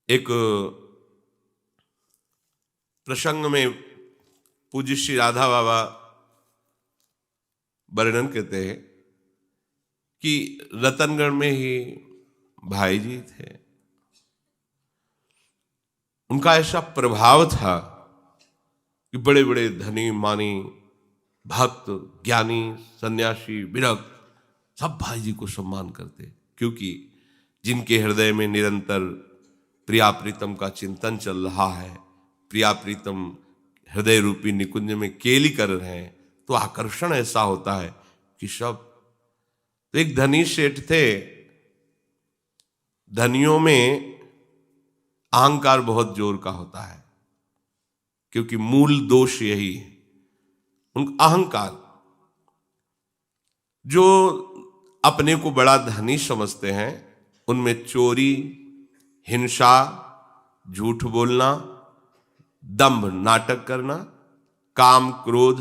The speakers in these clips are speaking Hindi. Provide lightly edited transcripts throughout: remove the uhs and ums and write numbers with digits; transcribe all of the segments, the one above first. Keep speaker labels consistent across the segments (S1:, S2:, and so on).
S1: एक प्रसंग में पूज्य श्री राधा बाबा वर्णन करते हैं कि रतनगढ़ में ही भाई जी थे। उनका ऐसा प्रभाव था कि बड़े बड़े धनी मानी भक्त ज्ञानी सन्यासी विरक्त सब भाई जी को सम्मान करते, क्योंकि जिनके हृदय में निरंतर प्रिया प्रीतम का चिंतन चल रहा है, प्रिया प्रीतम हृदय रूपी निकुंज में केली कर रहे हैं, तो आकर्षण ऐसा होता है कि सब। तो एक धनी सेठ थे। धनियों में अहंकार बहुत जोर का होता है, क्योंकि मूल दोष यही है उनका अहंकार। जो अपने को बड़ा धनी समझते हैं उनमें चोरी, हिंसा, झूठ बोलना, दंभ नाटक करना, काम क्रोध,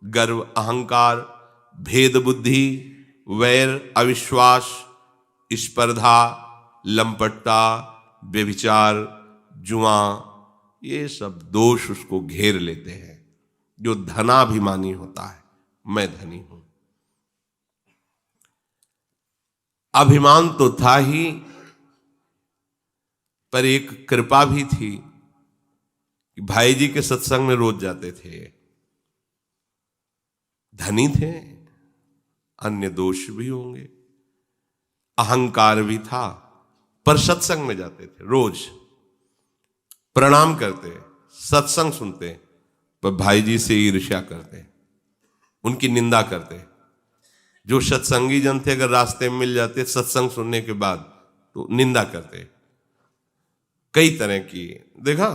S1: गर्व अहंकार, भेद बुद्धि, वैर अविश्वास, स्पर्धा, लंपटता, व्यभिचार, जुआ, ये सब दोष उसको घेर लेते हैं। जो धनाभिमानी होता है, मैं धनी हूं, अभिमान तो था ही, पर एक कृपा भी थी कि भाई जी के सत्संग में रोज जाते थे। धनी थे, अन्य दोष भी होंगे, अहंकार भी था, पर सत्संग में जाते थे, रोज प्रणाम करते, सत्संग सुनते, पर भाई जी से ईर्ष्या करते, उनकी निंदा करते। जो सत्संगी जन थे अगर रास्ते में मिल जाते सत्संग सुनने के बाद तो निंदा करते, कई तरह की देखा,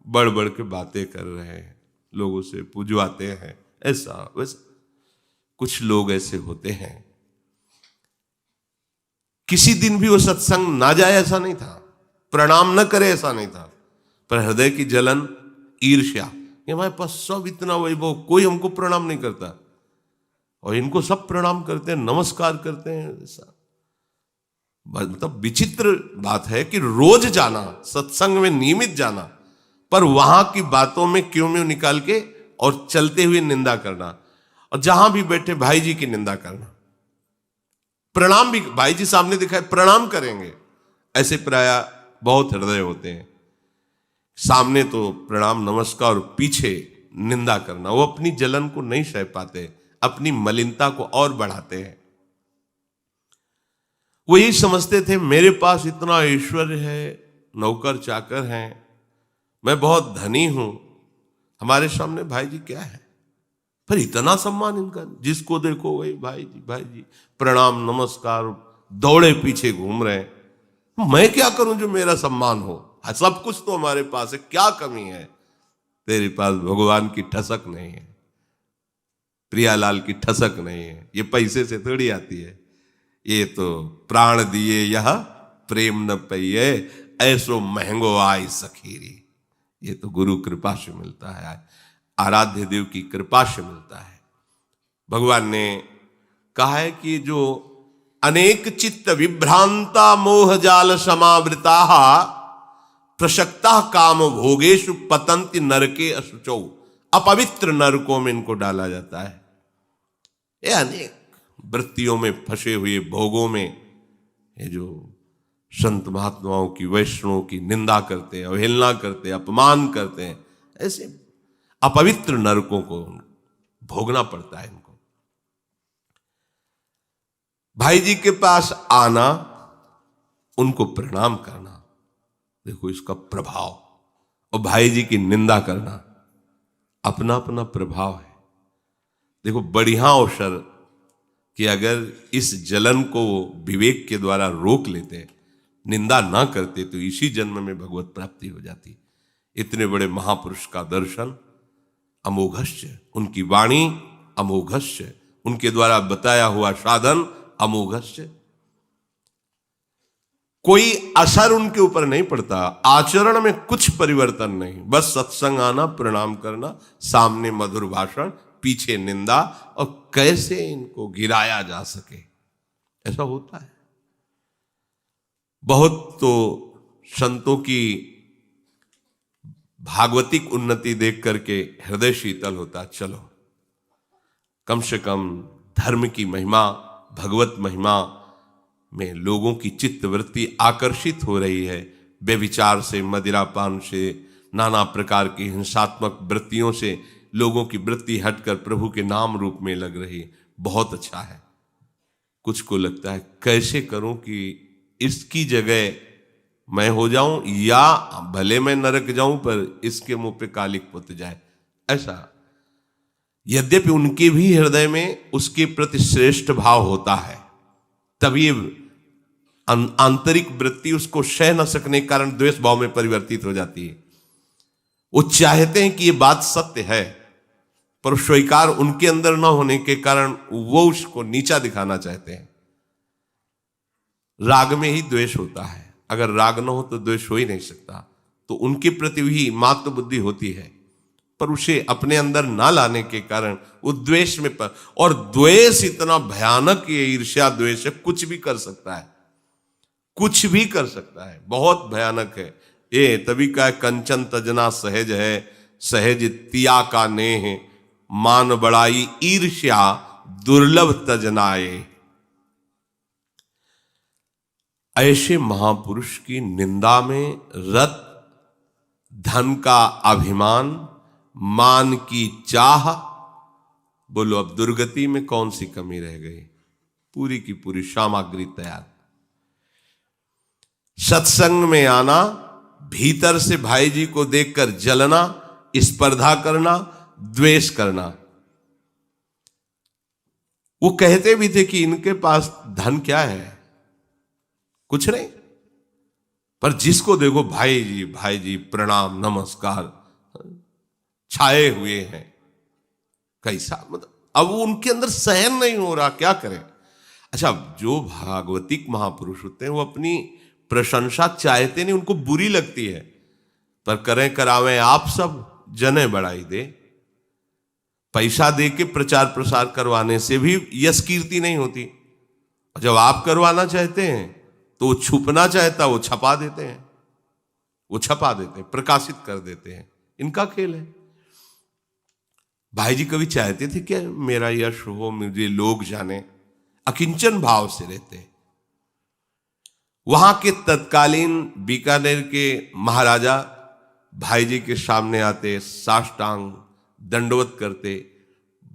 S1: बढ़ बढ़ के बातें कर रहे हैं, लोगों से पुजवाते हैं, ऐसा वैसा। कुछ लोग ऐसे होते हैं। किसी दिन भी वो सत्संग ना जाए ऐसा नहीं था, प्रणाम न करे ऐसा नहीं था, पर हृदय की जलन, ईर्ष्या, कि हमारे पास सब इतना वैभव, कोई हमको प्रणाम नहीं करता और इनको सब प्रणाम करते हैं, नमस्कार करते हैं। ऐसा मतलब विचित्र बात है कि रोज जाना, सत्संग में नियमित जाना, पर वहां की बातों में क्यों म्यों निकाल के और चलते हुए निंदा करना, और जहां भी बैठे भाई जी की निंदा करना। प्रणाम भी भाई जी सामने दिखाए प्रणाम करेंगे, ऐसे प्राय बहुत हृदय होते हैं। सामने तो प्रणाम नमस्कार और पीछे निंदा करना। वो अपनी जलन को नहीं सह पाते, अपनी मलिनता को और बढ़ाते हैं। वो यही समझते थे मेरे पास इतना ऐश्वर्य है, नौकर चाकर हैं, मैं बहुत धनी हूं, हमारे सामने भाई जी क्या है, पर इतना सम्मान इनका, जिसको देखो वही भाई जी भाई जी, प्रणाम नमस्कार, दौड़े पीछे घूम रहे हैं। मैं क्या करूं जो मेरा सम्मान हो, सब कुछ तो हमारे पास है, क्या कमी है? तेरे पास भगवान की ठसक नहीं है, प्रियालाल की ठसक नहीं है, ये पैसे से थोड़ी आती है, ये तो प्राण दिए यह प्रेम न पइए, ऐसो महंगो आय सखीरी। ये तो गुरु कृपा से मिलता है, आराध्य देव की कृपा से मिलता है। भगवान ने कहा है कि जो अनेक चित्त विभ्रांता मोह जाल समावृता प्रसक्ता काम भोगेशु पतंति नरके असुचौ। अपवित्र नरकों में इनको डाला जाता है। ये अनेक वृत्तियों में फंसे हुए भोगों में, ये जो संत महात्माओं की, वैष्णवों की निंदा करते हैं, अवहेलना करते हैं, अपमान करते हैं, ऐसे अपवित्र नरकों को भोगना पड़ता है इनको। भाई जी के पास आना, उनको प्रणाम करना, देखो इसका प्रभाव, और भाई जी की निंदा करना, अपना अपना प्रभाव है। देखो बढ़िया अवसर कि अगर इस जलन को विवेक के द्वारा रोक लेते, निंदा ना करते, तो इसी जन्म में भगवत प्राप्ति हो जाती। इतने बड़े महापुरुष का दर्शन अमोघस्य, उनकी वाणी अमोघस्य, उनके द्वारा बताया हुआ साधन अमोघस्य। कोई असर उनके ऊपर नहीं पड़ता, आचरण में कुछ परिवर्तन नहीं, बस सत्संग आना, प्रणाम करना, सामने मधुर भाषण, पीछे निंदा, और कैसे इनको गिराया जा सके, ऐसा होता है। बहुत तो संतों की भागवतिक उन्नति देख करके हृदय शीतल होता। चलो कम से कम धर्म की महिमा, भगवत महिमा में लोगों की चित्तवृत्ति आकर्षित हो रही है। व्यभिचार से, मदिरापान से, नाना प्रकार की हिंसात्मक वृत्तियों से लोगों की वृत्ति हटकर प्रभु के नाम रूप में लग रही है। बहुत अच्छा है। कुछ को लगता है कैसे करूं कि इसकी जगह मैं हो जाऊं, या भले मैं नरक जाऊं पर इसके मुंह पे कालिक पुत जाए। ऐसा, यद्यपि उनके भी हृदय में उसके प्रति श्रेष्ठ भाव होता है, तभी आंतरिक वृत्ति उसको सह न सकने के कारण द्वेष भाव में परिवर्तित हो जाती है। वो चाहते हैं कि ये बात सत्य है, पर स्वीकार उनके अंदर न होने के कारण वो उसको नीचा दिखाना चाहते हैं। राग में ही द्वेष होता है, अगर राग न हो तो द्वेष हो ही नहीं सकता। तो उनके प्रति भी मात्र बुद्धि होती है, पर उसे अपने अंदर ना लाने के कारण वो द्वेष में और द्वेष इतना भयानक, ये ईर्ष्या द्वेष है, कुछ भी कर सकता है, कुछ भी कर सकता है, बहुत भयानक है ये। तभी का कंचन तजना सहज है, सहज तिया का नेह, मान बड़ाई ईर्ष्या दुर्लभ तजनाए। ऐसे महापुरुष की निंदा में रत, धन का अभिमान, मान की चाह, बोलो अब दुर्गति में कौन सी कमी रह गई? पूरी की पूरी सामग्री तैयार। सत्संग में आना, भीतर से भाई जी को देखकर जलना, स्पर्धा करना, द्वेष करना। वो कहते भी थे कि इनके पास धन क्या है, कुछ नहीं, पर जिसको देखो भाई जी प्रणाम नमस्कार छाए हुए हैं। कैसा, मतलब अब उनके अंदर सहन नहीं हो रहा, क्या करें। अच्छा, जो भागवतिक महापुरुष होते हैं वो अपनी प्रशंसा चाहते नहीं, उनको बुरी लगती है, पर करें करावें आप सब, जने बढ़ाई दे। पैसा दे के प्रचार प्रसार करवाने से भी यश कीर्ति नहीं होती। जब आप करवाना चाहते हैं तो वो छुपना चाहता, वो छपा देते हैं, प्रकाशित कर देते हैं। इनका खेल है। भाई जी कभी चाहते थे क्या मेरा यश हो, मुझे लोग जाने? अकिंचन भाव से रहते। वहां के तत्कालीन बीकानेर के महाराजा भाई जी के सामने आते, साष्टांग दंडवत करते।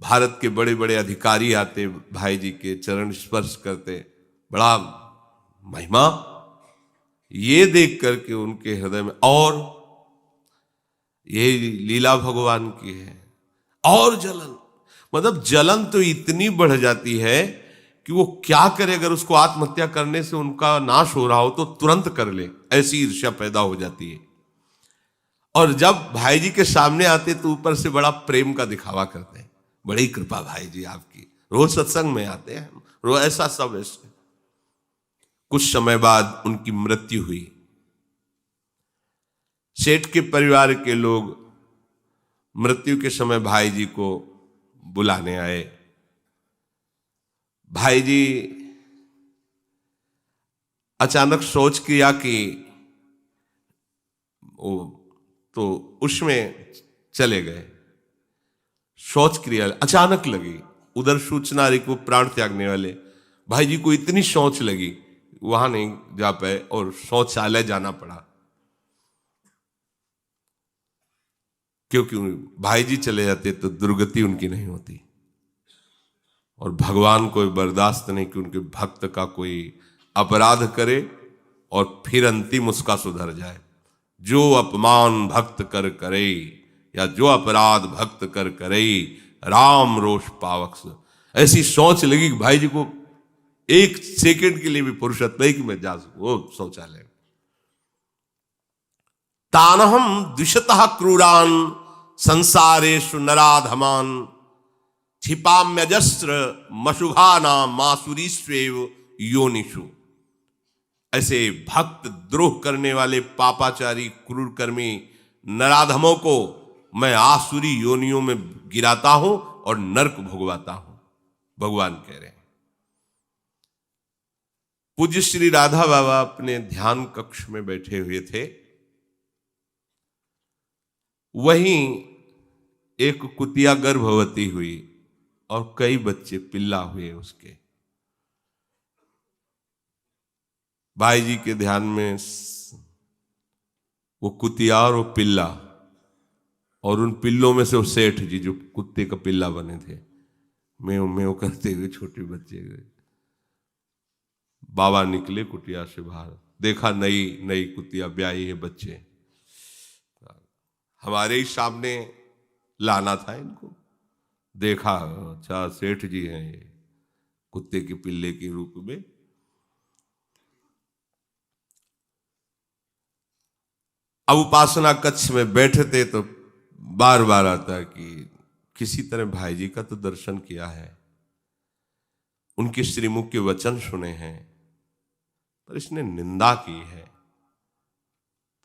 S1: भारत के बड़े बड़े अधिकारी आते, भाई जी के चरण स्पर्श करते, बड़ा महिमा। ये देख करके उनके हृदय में, और ये लीला भगवान की है, और जलन, मतलब जलन तो इतनी बढ़ जाती है कि वो क्या करे। अगर उसको आत्महत्या करने से उनका नाश हो रहा हो तो तुरंत कर ले, ऐसी ईर्ष्या पैदा हो जाती है। और जब भाई जी के सामने आते तो ऊपर से बड़ा प्रेम का दिखावा करते हैं, बड़ी कृपा भाई जी आपकी, रोज सत्संग में आते हैं, रोज ऐसा सब ऐसे। कुछ समय बाद उनकी मृत्यु हुई। सेठ के परिवार के लोग मृत्यु के समय भाई जी को बुलाने आए। भाई जी अचानक सोच किया कि तो उसमें चले गए। सोच क्रिया अचानक लगी, उधर सूचना रही को प्राण त्यागने वाले। भाई जी को इतनी सोच लगी, वहां नहीं जा पाए और शौचालय जाना पड़ा, क्योंकि भाई जी चले जाते तो दुर्गति उनकी नहीं होती। और भगवान को बर्दाश्त नहीं कि उनके भक्त का कोई अपराध करे और फिर अंतिम उसका सुधर जाए। जो अपमान भक्त कर करे, या जो अपराध भक्त कर करे, राम रोष पावक। ऐसी सोच लगी कि भाई जी को एक सेकंड के लिए भी फुर्सत नहीं कि मैं जा सकूं वो शौचालय। तानहम द्विषतः क्रूरान संसारेषु नराधमान, क्षिपाम्यजस्र मशुभाना मासुरीष्वेव योनिषु। ऐसे भक्त द्रोह करने वाले पापाचारी क्रूर कर्मी नराधमों को मैं आसुरी योनियों में गिराता हूं और नरक भोगवाता हूं, भगवान कह रहे हैं। पूज्य श्री राधा बाबा अपने ध्यान कक्ष में बैठे हुए थे। वहीं एक कुतिया गर्भवती हुई और कई बच्चे पिल्ला हुए उसके। भाई जी के ध्यान में वो कुतिया और वो पिल्ला, और उन पिल्लों में से वो सेठ जी जो कुत्ते का पिल्ला बने थे, मेव मेव करते हुए छोटे बच्चे गए। बाबा निकले कुटिया से बाहर, देखा नई नई कुतिया ब्याही है, बच्चे हमारे ही सामने लाना था इनको। देखा, अच्छा सेठ जी हैं ये, कुत्ते के पिल्ले के रूप में। अब उपासना कक्ष में बैठते तो बार बार आता कि किसी तरह भाई जी का तो दर्शन किया है, उनके श्रीमुख के वचन सुने हैं, पर इसने निंदा की है,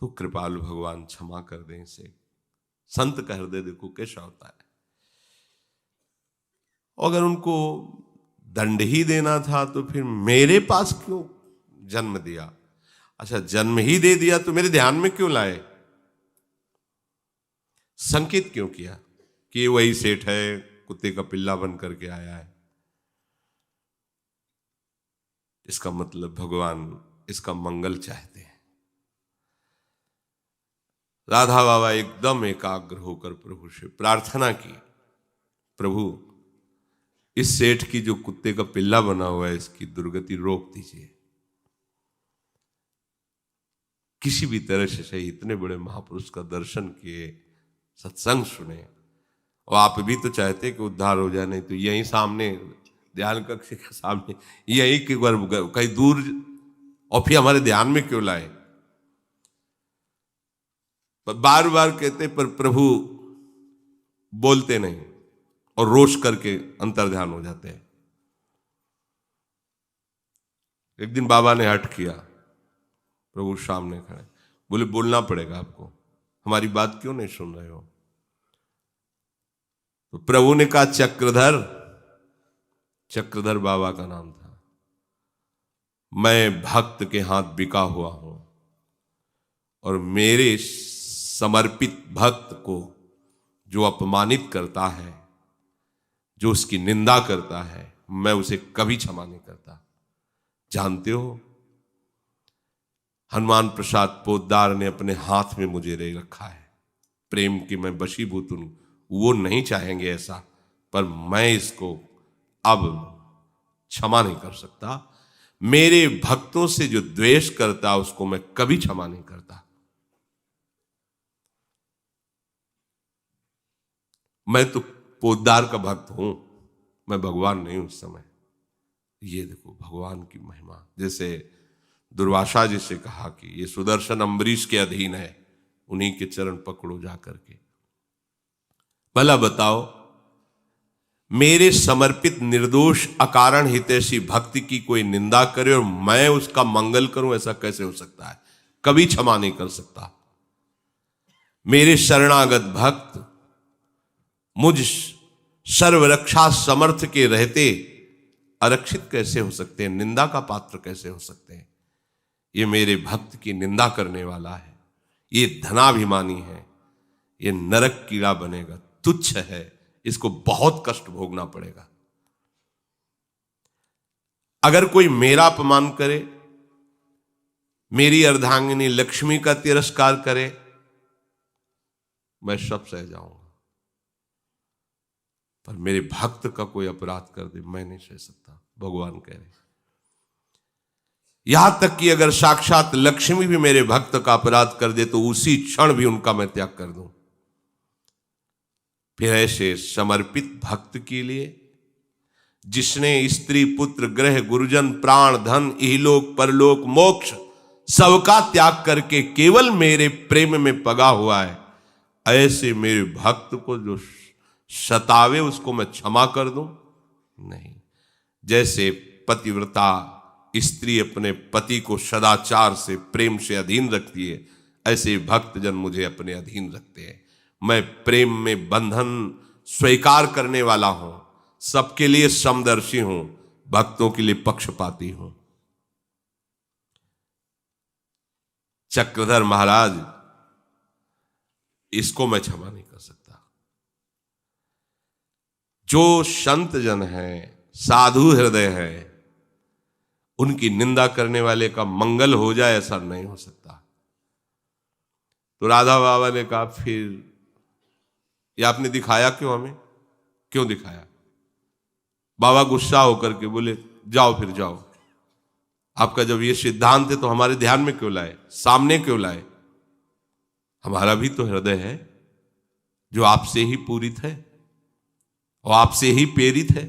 S1: तो कृपालु भगवान क्षमा कर दें इसे। संत का हृदय देखो कैसा होता है। अगर उनको दंड ही देना था तो फिर मेरे पास क्यों जन्म दिया? अच्छा, जन्म ही दे दिया तो मेरे ध्यान में क्यों लाए? संकेत क्यों किया कि वही सेठ है, कुत्ते का पिल्ला बन करके आया है? इसका मतलब भगवान इसका मंगल चाहते हैं। राधा बाबा एकदम एकाग्र होकर प्रभु से प्रार्थना की, प्रभु इस सेठ की जो कुत्ते का पिल्ला बना हुआ है, इसकी दुर्गति रोक दीजिए। किसी भी तरह से सही, इतने बड़े महापुरुष का दर्शन किए, सत्संग सुने, और आप भी तो चाहते कि उद्धार हो जाए, नहीं तो यहीं सामने ध्यान कक्ष के सामने, यहीं के कहीं दूर, और फिर हमारे ध्यान में क्यों लाए? पर बार बार कहते, पर प्रभु बोलते नहीं और रोष करके अंतर ध्यान हो जाते हैं। एक दिन बाबा ने हट किया, प्रभु सामने खड़े, बोले बोलना पड़ेगा आपको, हमारी बात क्यों नहीं सुन रहे हो? तो प्रभु ने कहा चक्रधर, चक्रधर बाबा का नाम था, मैं भक्त के हाथ बिका हुआ हूं, और मेरे समर्पित भक्त को जो अपमानित करता है, जो उसकी निंदा करता है, मैं उसे कभी क्षमा नहीं करता। जानते हो, हनुमान प्रसाद पोद्दार ने अपने हाथ में मुझे ले रखा है, प्रेम की मैं वशीभूत हूं। वो नहीं चाहेंगे ऐसा, पर मैं इसको अब क्षमा नहीं कर सकता। मेरे भक्तों से जो द्वेष करता उसको मैं कभी क्षमा नहीं करता। मैं तो पोद्दार का भक्त हूं, मैं भगवान नहीं हूं उस समय। ये देखो भगवान की महिमा। जैसे दुर्वासा जी से कहा कि ये सुदर्शन अम्बरीश के अधीन है, उन्हीं के चरण पकड़ो जा करके। भला बताओ, मेरे समर्पित निर्दोष अकारण हितैषी भक्ति की कोई निंदा करे और मैं उसका मंगल करूं, ऐसा कैसे हो सकता है? कभी क्षमा नहीं कर सकता। मेरे शरणागत भक्त मुझ सर्वरक्षा समर्थ के रहते आरक्षित कैसे हो सकते हैं, निंदा का पात्र कैसे हो सकते हैं? ये मेरे भक्त की निंदा करने वाला है, ये धनाभिमानी है, ये नरक कीड़ा बनेगा, तुच्छ है, इसको बहुत कष्ट भोगना पड़ेगा। अगर कोई मेरा अपमान करे, मेरी अर्धांगिनी लक्ष्मी का तिरस्कार करे, मैं सब सह जाऊंगा, पर मेरे भक्त का कोई अपराध कर दे, मैं नहीं सह सकता। भगवान कह रहे, यहां तक कि अगर साक्षात लक्ष्मी भी मेरे भक्त का अपराध कर दे तो उसी क्षण भी उनका मैं त्याग कर दूं। फिर ऐसे समर्पित भक्त के लिए, जिसने स्त्री पुत्र ग्रह गुरुजन प्राण धन इहलोक परलोक मोक्ष सबका त्याग करके केवल मेरे प्रेम में पगा हुआ है, ऐसे मेरे भक्त को जो सतावे उसको मैं क्षमा कर दूं? नहीं। जैसे पतिव्रता स्त्री अपने पति को सदाचार से प्रेम से अधीन रखती है, ऐसे भक्तजन मुझे अपने अधीन रखते हैं। मैं प्रेम में बंधन स्वीकार करने वाला हूं, सबके लिए समदर्शी हूं, भक्तों के लिए पक्षपाती हूं। चक्रधर महाराज, इसको मैं क्षमा नहीं कर सकता। जो संत जन है, साधु हृदय है, उनकी निंदा करने वाले का मंगल हो जाए, ऐसा नहीं हो सकता। तो राधा बाबा ने कहा, फिर ये आपने दिखाया क्यों हमें? क्यों दिखाया? बाबा गुस्सा होकर के बोले, जाओ फिर जाओ। आपका जब ये सिद्धांत है तो हमारे ध्यान में क्यों लाए, सामने क्यों लाए? हमारा भी तो हृदय है जो आपसे ही पूरित है और आपसे ही प्रेरित है,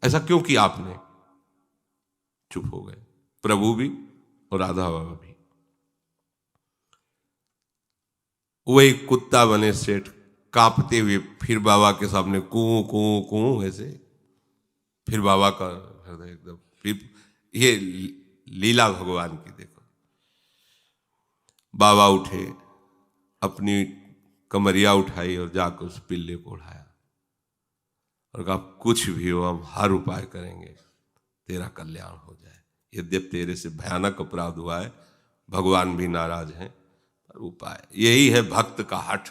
S1: ऐसा क्यों किया आपने? चुप हो गए, प्रभु भी और राधा बाबा भी। वो एक कुत्ता बने सेठ, कांपते हुए फिर बाबा के सामने कूं कूं कूं ऐसे। फिर बाबा का हृदय एकदम, फिर ये लीला भगवान की देखो। बाबा उठे, अपनी कमरिया उठाई और जाकर उस पिल्ले को उठाया और कहा, कुछ भी हो हम हर उपाय करेंगे, तेरा कल्याण हो जाए। यद्यप तेरे से भयानक अपराध हुआ है, भगवान भी नाराज हैं, पर उपाय यही है, भक्त का हठ।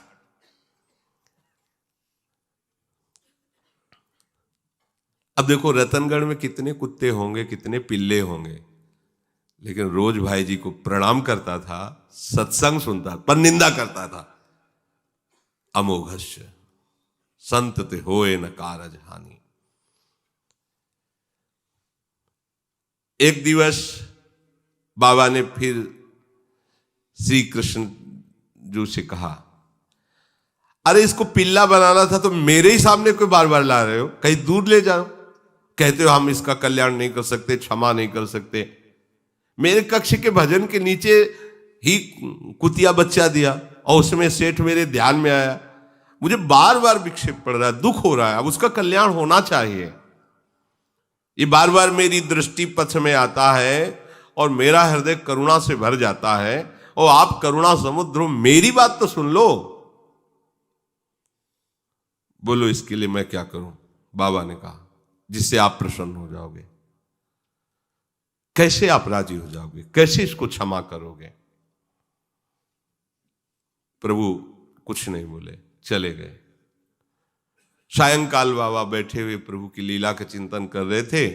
S1: अब देखो, रतनगढ़ में कितने कुत्ते होंगे, कितने पिल्ले होंगे, लेकिन रोज भाई जी को प्रणाम करता था, सत्संग सुनता, पर निंदा करता था। अमोघस्य संत ते होए न कारज हानि। एक दिवस बाबा ने फिर श्री कृष्ण जी से कहा, अरे इसको पिल्ला बनाना था तो मेरे ही सामने कोई बार बार ला रहे हो, कहीं दूर ले जाओ। कहते हो हम इसका कल्याण नहीं कर सकते, क्षमा नहीं कर सकते। मेरे कक्ष के भजन के नीचे ही कुतिया बच्चा दिया और उसमें सेठ मेरे ध्यान में आया, मुझे बार बार विक्षेप पड़ रहा है, दुख हो रहा है, अब उसका कल्याण होना चाहिए। ये बार बार मेरी दृष्टि पथ में आता है और मेरा हृदय करुणा से भर जाता है, और आप करुणा समुद्र हो, मेरी बात तो सुन लो। बोलो इसके लिए मैं क्या करूं? बाबा ने कहा, जिससे आप प्रसन्न हो जाओगे। कैसे आप राजी हो जाओगे, कैसे इसको क्षमा करोगे? प्रभु कुछ नहीं बोले, चले गए। सायंकाल बाबा बैठे हुए प्रभु की लीला का चिंतन कर रहे थे।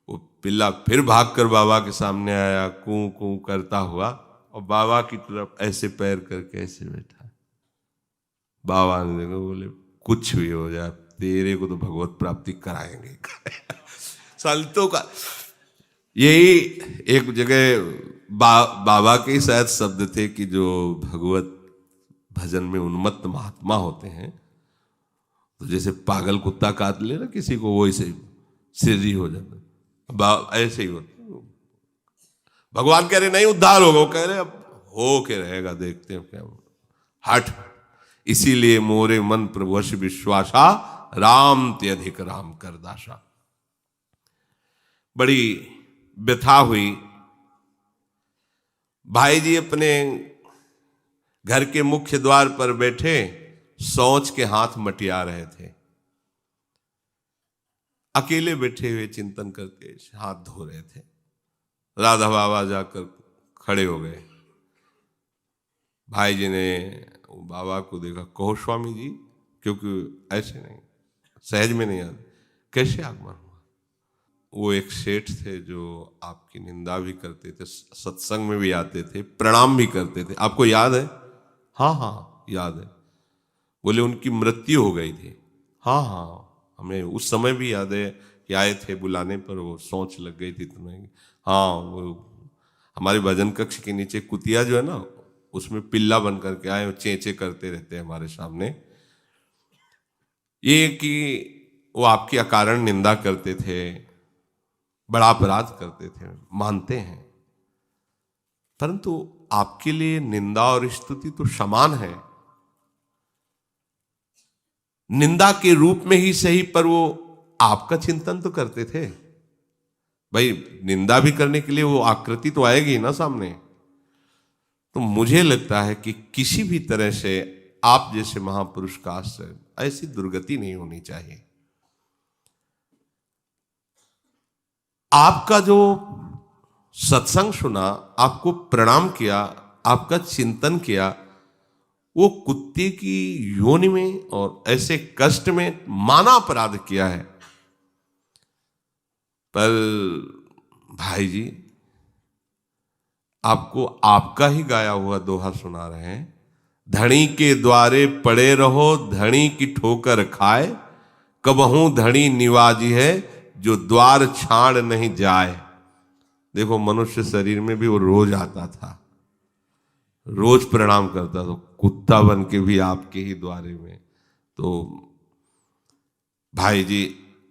S1: वो पिल्ला फिर भागकर बाबा के सामने आया, कूं कूं करता हुआ, और बाबा की तरफ ऐसे पैर करके ऐसे बैठा। बाबा ने देखा, बोले कुछ भी हो जाए, तेरे को तो भगवत प्राप्ति कराएंगे। संतों का यही एक जगह बाबा के शायद शब्द थे कि जो भगवत भजन में उन्मत्त महात्मा होते हैं, तो जैसे पागल कुत्ता काट ले ना किसी को, वो ऐसे सीधी हो जाता, ऐसे ही होता। भगवान कह रहे नहीं उद्धार होगा, वो कह रहे अब हो के रहेगा, देखते हैं क्या। हट, इसीलिए मोरे मन प्रभुवश विश्वासा, राम ते अधिक राम कर दासा। बड़ी व्यथा हुई। भाई जी अपने घर के मुख्य द्वार पर बैठे सोच के हाथ मटिया रहे थे। अकेले बैठे हुए चिंतन करके हाथ धो रहे थे। राधा बाबा जाकर खड़े हो गए। भाई जी ने बाबा को देखा, कहो स्वामी जी, क्योंकि ऐसे नहीं, सहज में नहीं आते, कैसे आगमन हुआ? वो एक सेठ थे जो आपकी निंदा भी करते थे, सत्संग में भी आते थे, प्रणाम भी करते थे, आपको याद है? हाँ हाँ याद है। बोले उनकी मृत्यु हो गई थी। हाँ हाँ हमें उस समय भी याद है कि आए थे बुलाने पर, वो सोच लग गई थी तुम्हें। हाँ, वो हमारे भजन कक्ष के नीचे कुतिया जो है ना, उसमें पिल्ला बन करके आए, चेंचे करते रहते हैं हमारे सामने। ये कि वो आपकी अकारण निंदा करते थे, बड़ा अपराध करते थे, मानते हैं, परंतु आपके लिए निंदा और स्तुति तो समान है। निंदा के रूप में ही सही, पर वो आपका चिंतन तो करते थे। भाई निंदा भी करने के लिए वो आकृति तो आएगी ना सामने। तो मुझे लगता है कि किसी भी तरह से आप जैसे महापुरुष का आश्रय, ऐसी दुर्गति नहीं होनी चाहिए। आपका जो सत्संग सुना, आपको प्रणाम किया, आपका चिंतन किया, वो कुत्ते की योनि में और ऐसे कष्ट में माना अपराध किया है। पर भाई जी, आपको आपका ही गाया हुआ दोहा सुना रहे हैं, धणी के द्वारे पड़े रहो, धणी की ठोकर खाए, कबहू धणी निवाजी है, जो द्वार छाड़ नहीं जाए। देखो, मनुष्य शरीर में भी वो रोज आता था, रोज प्रणाम करता था, कुत्ता बन के भी आपके ही द्वारे में। तो भाई जी,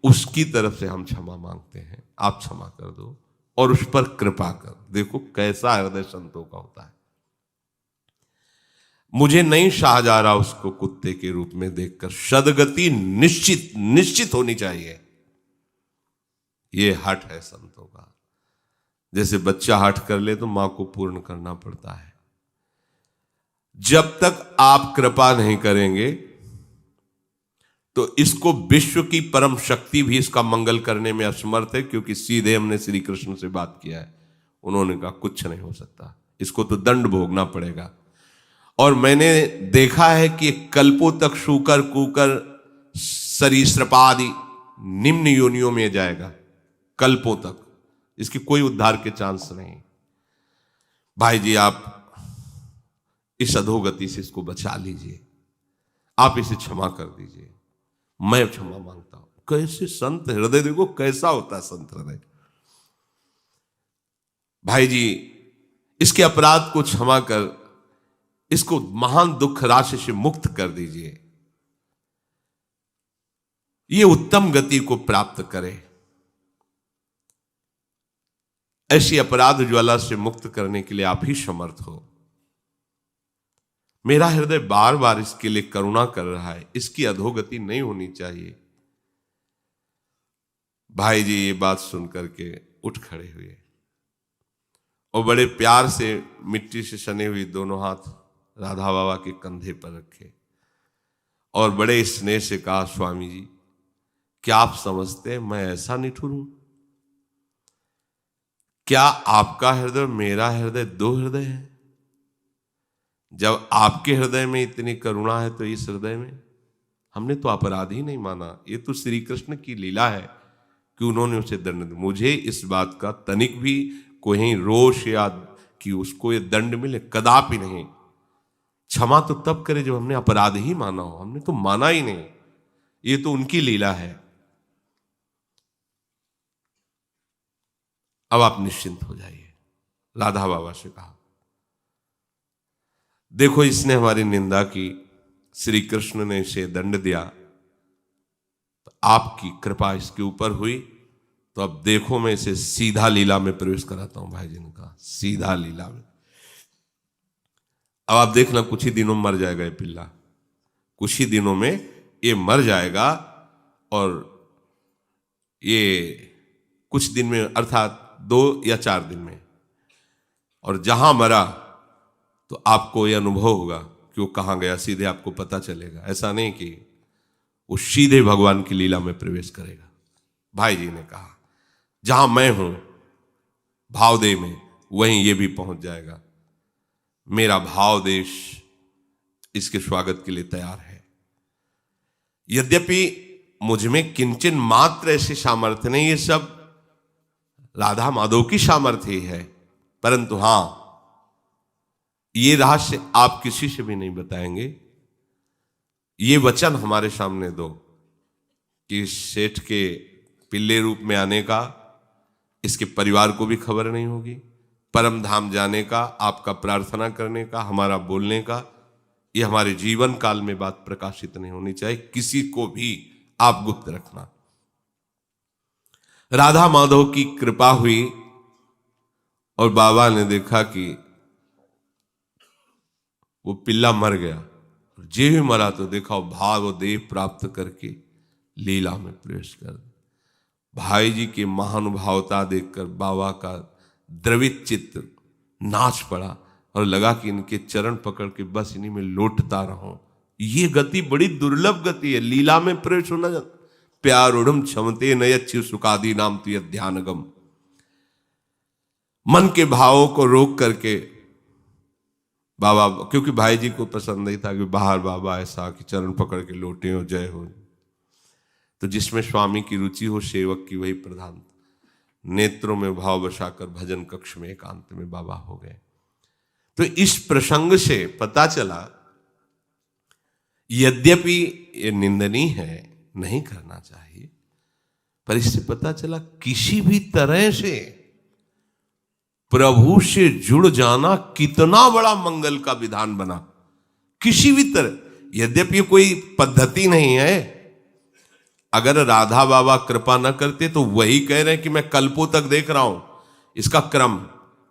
S1: उसकी तरफ से हम क्षमा मांगते हैं, आप क्षमा कर दो और उस पर कृपा कर। देखो कैसा हृदय संतों का होता है। मुझे नहीं शाह जा रहा उसको कुत्ते के रूप में देखकर, सदगति निश्चित होनी चाहिए। ये हठ है संतों का। जैसे बच्चा हठ कर ले तो मां को पूर्ण करना पड़ता है। जब तक आप कृपा नहीं करेंगे तो इसको विश्व की परम शक्ति भी इसका मंगल करने में असमर्थ है, क्योंकि सीधे हमने श्री कृष्ण से बात किया है, उन्होंने कहा कुछ नहीं हो सकता, इसको तो दंड भोगना पड़ेगा। और मैंने देखा है कि कल्पों तक शूकर कूकर सरीसृपादि निम्न योनियों में जाएगा, कल्पों तक, इसकी कोई उद्धार के चांस नहीं। भाई जी, आप इस अधोगति से इसको बचा लीजिए, आप इसे क्षमा कर दीजिए, मैं क्षमा मांगता हूं। कैसे संत हृदय, देखो कैसा होता है संत हृदय। भाई जी, इसके अपराध को क्षमा कर इसको महान दुख राशि से मुक्त कर दीजिए, ये उत्तम गति को प्राप्त करे। ऐसी अपराध ज्वाला से मुक्त करने के लिए आप ही समर्थ हो। मेरा हृदय बार बार इसके लिए करुणा कर रहा है, इसकी अधोगति नहीं होनी चाहिए। भाई जी ये बात सुनकर के उठ खड़े हुए और बड़े प्यार से मिट्टी से सने हुई दोनों हाथ राधा बाबा के कंधे पर रखे और बड़े स्नेह से कहा, स्वामी जी क्या आप समझते हैं मैं ऐसा निठुर हूं? क्या आपका हृदय मेरा हृदय दो हृदय है? जब आपके हृदय में इतनी करुणा है तो इस हृदय में हमने तो अपराध ही नहीं माना। ये तो श्री कृष्ण की लीला है कि उन्होंने उसे दंड दिया। मुझे इस बात का तनिक भी कोई रोष या कि उसको ये दंड मिले, कदापि नहीं। क्षमा तो तब करे जब हमने अपराध ही माना हो, हमने तो माना ही नहीं, ये तो उनकी लीला है। अब आप निश्चिंत हो जाइए। राधा बाबा से कहा, देखो इसने हमारी निंदा की, श्री कृष्ण ने इसे दंड दिया, तो आपकी कृपा इसके ऊपर हुई, तो अब देखो मैं इसे सीधा लीला में प्रवेश कराता हूं। भाई जी ने कहा सीधा लीला में। अब आप देखना कुछ ही दिनों में मर जाएगा ये पिल्ला, कुछ ही दिनों में ये मर जाएगा। और ये कुछ दिन में अर्थात 2 या 4 दिन में, और जहां मरा तो आपको यह अनुभव होगा कि वो कहां गया, सीधे आपको पता चलेगा। ऐसा नहीं कि वो सीधे भगवान की लीला में प्रवेश करेगा। भाई जी ने कहा जहां मैं हूं भावदेव में, वहीं ये भी पहुंच जाएगा। मेरा भाव देश इसके स्वागत के लिए तैयार है। यद्यपि मुझ में किंचन मात्र ऐसी सामर्थ्य नहीं, ये सब राधा माधव की सामर्थ्य ही है, परंतु हां ये रहस्य आप किसी से भी नहीं बताएंगे। ये वचन हमारे सामने दो कि सेठ के पिल्ले रूप में आने का इसके परिवार को भी खबर नहीं होगी, परम धाम जाने का, आपका प्रार्थना करने का, हमारा बोलने का, ये हमारे जीवन काल में बात प्रकाशित नहीं होनी चाहिए, किसी को भी आप गुप्त रखना। राधा माधव की कृपा हुई और बाबा ने देखा कि वो पिल्ला मर गया। जे भी मरा तो देखा भाव देव प्राप्त करके लीला में प्रवेश कर। भाई जी की महानुभावता देखकर बाबा का द्रवित चित्त नाच पड़ा और लगा कि इनके चरण पकड़ के बस इन्हीं में लौटता रहूं। ये गति बड़ी दुर्लभ गति है, लीला में प्रवेश होना। प्यारूढ़ क्षमते नयच्छु सुखादि नाम तुय ध्यानगम। मन के भावों को रोक करके बाबा, क्योंकि भाई जी को पसंद नहीं था कि बाहर बाबा ऐसा कि चरण पकड़ के लोटे हो, जय हो। तो जिसमें स्वामी की रुचि हो सेवक की वही प्रधान। नेत्रों में भाव बसाकर भजन कक्ष में एकांत में बाबा हो गए। तो इस प्रसंग से पता चला, यद्यपि ये निंदनीय है, नहीं करना चाहिए, पर इससे पता चला किसी भी तरह से प्रभु से जुड़ जाना कितना बड़ा मंगल का विधान बना। किसी भी तरह, यद्यपि कोई पद्धति नहीं है। अगर राधा बाबा कृपा न करते तो वही कह रहे हैं कि मैं कल्पों तक देख रहा हूं इसका क्रम,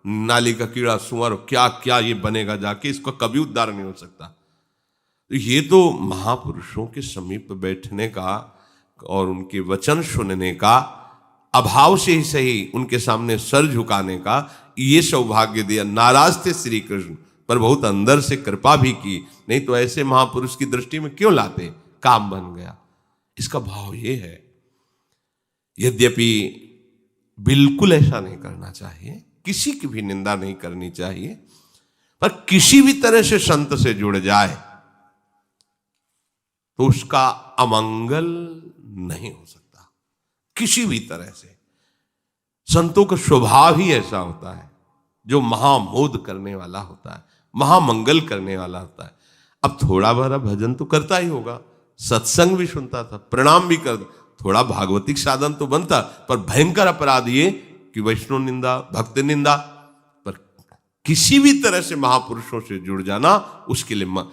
S1: नाली का कीड़ा, सुअर, क्या क्या ये बनेगा जाके, इसका कभी उद्धार नहीं हो सकता। तो ये तो महापुरुषों के समीप बैठने का और उनके वचन सुनने का, अभाव से ही सही उनके सामने सर झुकाने का ये सौभाग्य दिया। नाराज थे श्री कृष्ण, पर बहुत अंदर से कृपा भी की, नहीं तो ऐसे महापुरुष की दृष्टि में क्यों लाते, काम बन गया। इसका भाव ये है, यद्यपि बिल्कुल ऐसा नहीं करना चाहिए, किसी की भी निंदा नहीं करनी चाहिए, पर किसी भी तरह से संत से जुड़ जाए तो उसका अमंगल नहीं हो सकता। किसी भी तरह से संतों का स्वभाव ही ऐसा होता है, जो महामोद करने वाला होता है, महामंगल करने वाला होता है। अब थोड़ा बड़ा भजन तो करता ही होगा, सत्संग भी सुनता था, प्रणाम भी करता, थोड़ा भागवतिक साधन तो बनता, पर भयंकर अपराध ये कि वैष्णव निंदा, भक्त निंदा। पर किसी भी तरह से महापुरुषों से जुड़ जाना, उसके लिए